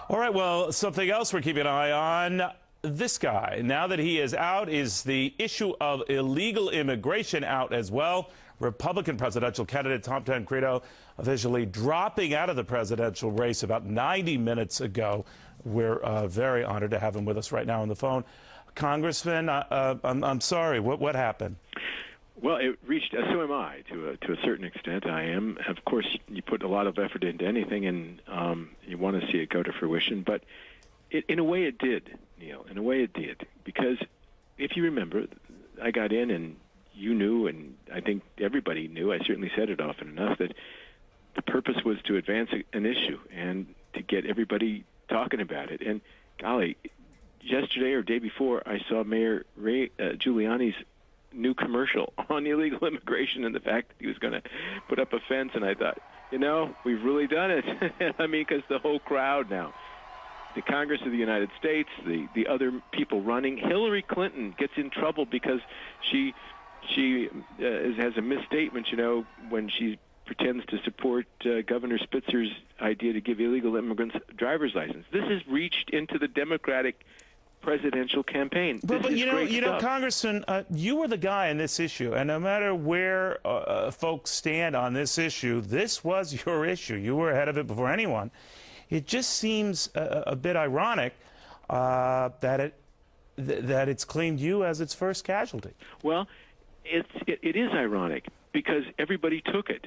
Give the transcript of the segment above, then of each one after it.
All right, well, something else we're keeping an eye on. This guy, now that he is out, is the issue of illegal immigration out as well. Republican presidential candidate Tom Tancredo officially dropping out of the presidential race about 90 minutes ago. We're very honored to have him with us right now on the phone. Congressman, I'm sorry, what happened? Well, it reached, so am I, to a certain extent. I am. Of course, you put a lot of effort into anything, and you want to see it go to fruition. But in a way it did, Neil. In a way it did. Because if you remember, I got in, and you knew, and I think everybody knew, I certainly said it often enough, that the purpose was to advance an issue and to get everybody talking about it. And, golly, yesterday or day before, I saw Mayor Giuliani's new commercial on illegal immigration and the fact that he was going to put up a fence, and I thought, we've really done it. I mean, because the whole crowd now, the Congress of the United States, the other people running, Hillary Clinton gets in trouble because she has a misstatement, when she pretends to support Governor Spitzer's idea to give illegal immigrants driver's license. This has reached into the Democratic presidential campaign. But Congressman, you were the guy in this issue, and no matter where folks stand on this issue, this was your issue. You were ahead of it before anyone. It just seems a bit ironic that it's claimed you as its first casualty. Well, it is ironic because everybody took it.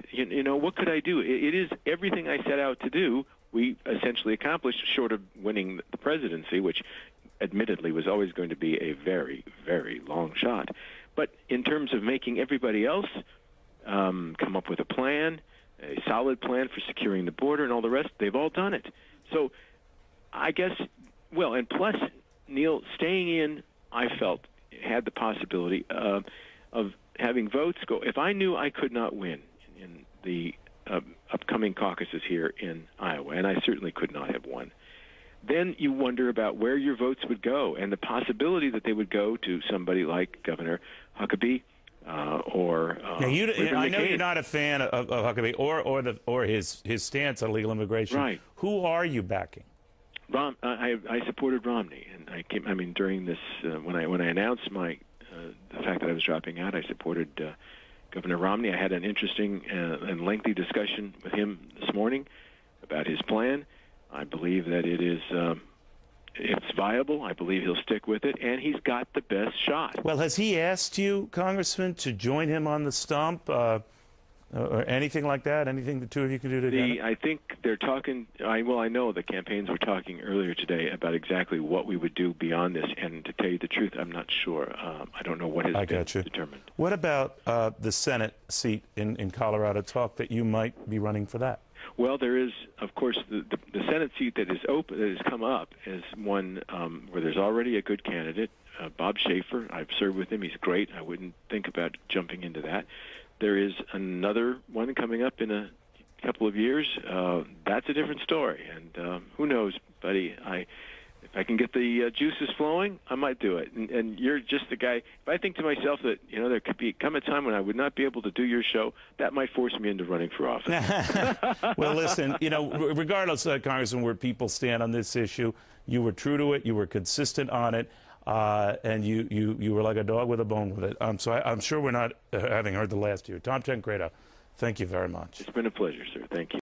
What could I do? It is everything I set out to do. We essentially accomplished, short of winning the presidency, which admittedly was always going to be a very, very long shot. But in terms of making everybody else come up with a plan, a solid plan for securing the border and all the rest, they've all done it. So I guess, and plus, Neil, staying in, I felt, had the possibility of having votes go. If I knew I could not win in the upcoming caucuses here in Iowa, and I certainly could not have won, then you wonder about where your votes would go, and the possibility that they would go to somebody like Governor Huckabee or now I know you're not a fan of Huckabee or his stance on illegal immigration. Right. Who are you backing? I supported Romney, and I mean during this when I announced the fact that I was dropping out, I supported Governor Romney. I had an interesting and lengthy discussion with him this morning about his plan. I believe that it's viable. I believe he'll stick with it, and he's got the best shot. Well, has he asked you, Congressman, to join him on the stump or anything like that? Anything the two of you can do together? I think they're talking. I know the campaigns were talking earlier today about exactly what we would do beyond this, and to tell you the truth, I'm not sure. I don't know what has been determined. What about the Senate seat in Colorado? Talk that you might be running for that. Well, there is, of course, the Senate seat that is open, that has come up, is one where there's already a good candidate, Bob Schaefer. I've served with him. He's great. I wouldn't think about jumping into that. There is another one coming up in a couple of years. That's a different story. And who knows, buddy? If I can get the juices flowing, I might do it. And you're just the guy. If I think to myself that, there could come a time when I would not be able to do your show, that might force me into running for office. Well, listen, regardless, Congressman, where people stand on this issue, you were true to it. You were consistent on it. And you were like a dog with a bone with it. So I'm sure we're not having heard the last of you. Tom Tancredo, thank you very much. It's been a pleasure, sir. Thank you.